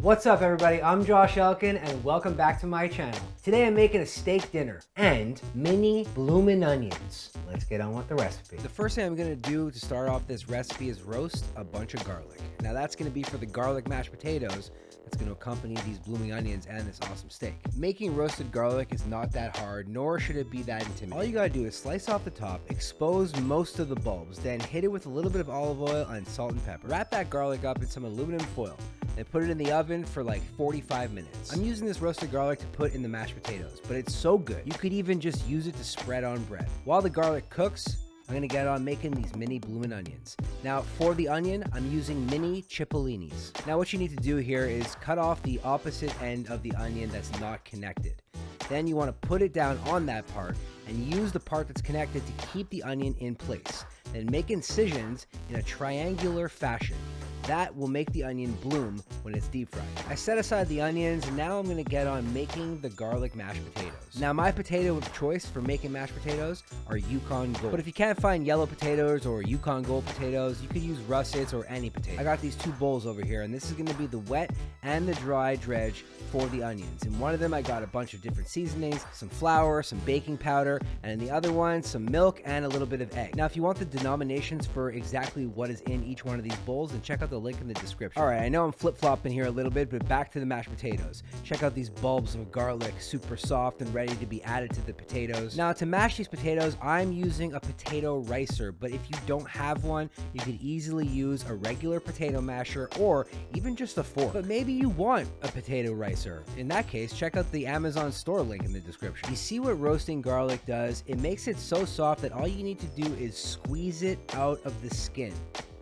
What's up everybody, I'm Josh Elkin and welcome back to my channel. Today I'm making a steak dinner and mini bloomin' onions. Let's get on with the recipe. The first thing I'm gonna do to start off this recipe is roast a bunch of garlic. Now that's gonna be for the garlic mashed potatoes that's gonna accompany these blooming onions and this awesome steak. Making roasted garlic is not that hard, nor should it be that intimidating. All you gotta do is slice off the top, expose most of the bulbs, then hit it with a little bit of olive oil and salt and pepper. Wrap that garlic up in some aluminum foil and put it in the oven for like 45 minutes. I'm using this roasted garlic to put in the mashed potatoes, but it's so good, you could even just use it to spread on bread. While the garlic cooks, I'm gonna get on making these mini bloomin' onions. Now for the onion, I'm using mini cipollinis. Now what you need to do here is cut off the opposite end of the onion that's not connected. Then you wanna put it down on that part and use the part that's connected to keep the onion in place. Then make incisions in a triangular fashion. That will make the onion bloom when it's deep fried. I set aside the onions and now I'm gonna get on making the garlic mashed potatoes. Now my potato of choice for making mashed potatoes are Yukon Gold. But if you can't find yellow potatoes or Yukon Gold potatoes, you could use russets or any potato. I got these two bowls over here and this is gonna be the wet and the dry dredge for the onions. In one of them I got a bunch of different seasonings, some flour, some baking powder, and in the other one some milk and a little bit of egg. Now if you want the denominations for exactly what is in each one of these bowls, then check out the link in the description. All right, I know I'm flip-flopping here a little bit, but back to the mashed potatoes. Check out these bulbs of garlic, super soft and ready to be added to the potatoes. Now to mash these potatoes, I'm using a potato ricer, but if you don't have one, you could easily use a regular potato masher or even just a fork. But maybe you want a potato ricer. In that case, check out the Amazon store link in the description. You see what roasting garlic does? It makes it so soft that all you need to do is squeeze it out of the skin.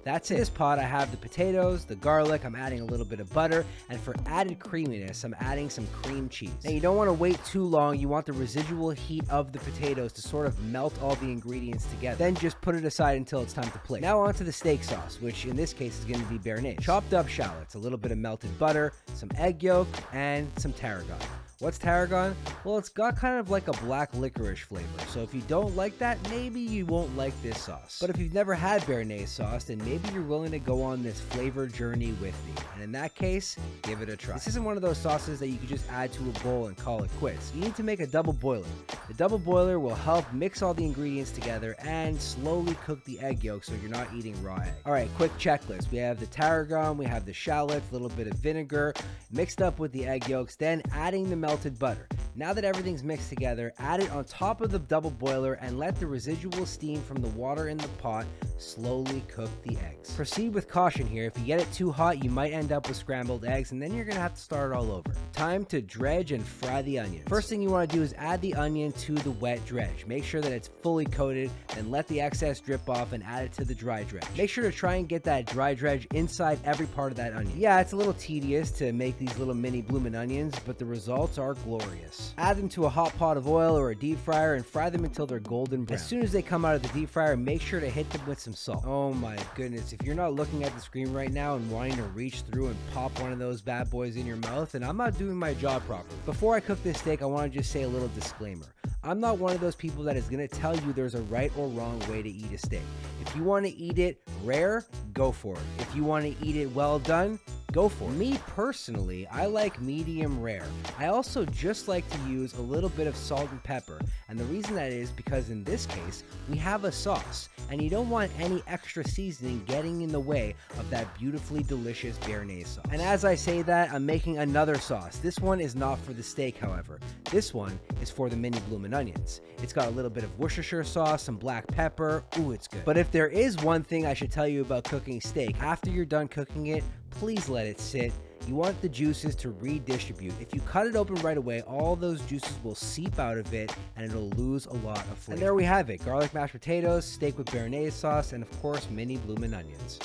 That's it. In this pot, I have the potatoes, the garlic, I'm adding a little bit of butter, and for added creaminess, I'm adding some cream cheese. Now, you don't want to wait too long. You want the residual heat of the potatoes to sort of melt all the ingredients together. Then just put it aside until it's time to plate. Now onto the steak sauce, which in this case is going to be bearnaise. Chopped up shallots, a little bit of melted butter, some egg yolk, and some tarragon. What's tarragon? Well, it's got kind of like a black licorice flavor, so if you don't like that, maybe you won't like this sauce. But if you've never had bearnaise sauce, then maybe you're willing to go on this flavor journey with me, and in that case, give it a try. This isn't one of those sauces that you can just add to a bowl and call it quits. You need to make a double boiler. The double boiler will help mix all the ingredients together and slowly cook the egg yolk so you're not eating raw egg. All right, quick checklist. We have the tarragon, we have the shallots, a little bit of vinegar, mixed up with the egg yolks, then adding the melted butter. Now that everything's mixed together, add it on top of the double boiler and let the residual steam from the water in the pot slowly cook the eggs. Proceed with caution here. If you get it too hot, you might end up with scrambled eggs and then you're gonna have to start all over. Time to dredge and fry the onions. First thing you wanna do is add the onion to the wet dredge. Make sure that it's fully coated and let the excess drip off and add it to the dry dredge. Make sure to try and get that dry dredge inside every part of that onion. Yeah, it's a little tedious to make these little mini bloomin' onions, but the results are glorious. Add them to a hot pot of oil or a deep fryer and fry them until they're golden brown. As soon as they come out of the deep fryer, make sure to hit them with some salt. Oh my goodness, if you're not looking at the screen right now and wanting to reach through and pop one of those bad boys in your mouth, then I'm not doing my job properly. Before I cook this steak, I want to just say a little disclaimer. I'm not one of those people that is going to tell you there's a right or wrong way to eat a steak. If you want to eat it rare, go for it. If you want to eat it well done, go for it. Me personally, I like medium rare. I also just like to use a little bit of salt and pepper, and the reason that is because in this case, we have a sauce, and you don't want any extra seasoning getting in the way of that beautifully delicious bearnaise sauce. And as I say that, I'm making another sauce. This one is not for the steak, however. This one is for the mini bloomin' onions. It's got a little bit of Worcestershire sauce, some black pepper. Ooh, it's good. But if there is one thing I should tell you about cooking steak, after you're done cooking it, please let it sit. You want the juices to redistribute. If you cut it open right away, all those juices will seep out of it and it'll lose a lot of flavor. And there we have it, garlic mashed potatoes, steak with bearnaise sauce, and of course, mini bloomin' onions.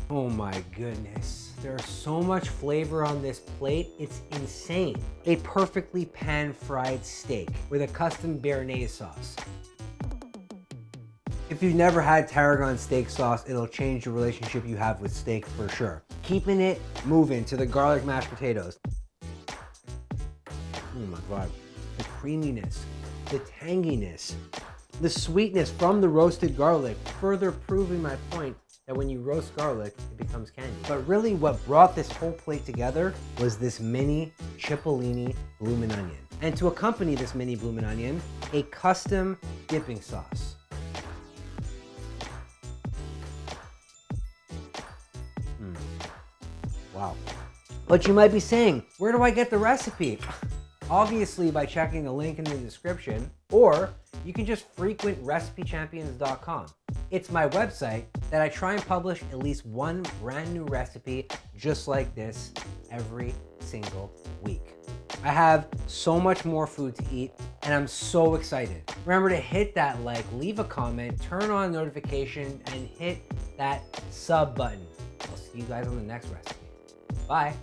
Oh my goodness. There's so much flavor on this plate, it's insane. A perfectly pan-fried steak with a custom bearnaise sauce. If you've never had tarragon steak sauce, it'll change the relationship you have with steak for sure. Keeping it moving to the garlic mashed potatoes. Oh my God, the creaminess, the tanginess, The sweetness from the roasted garlic, further proving my point that when you roast garlic, it becomes candy. But really what brought this whole plate together was this mini cipollini bloomin' onion. And to accompany this mini bloomin' onion, a custom dipping sauce. Wow. But you might be saying, where do I get the recipe? Obviously by checking the link in the description, or you can just frequent recipechampions.com. It's my website that I try and publish at least one brand new recipe just like this every single week. I have so much more food to eat and I'm so excited. Remember to hit that like, leave a comment, turn on notification, and hit that sub button. I'll see you guys on the next recipe. Bye.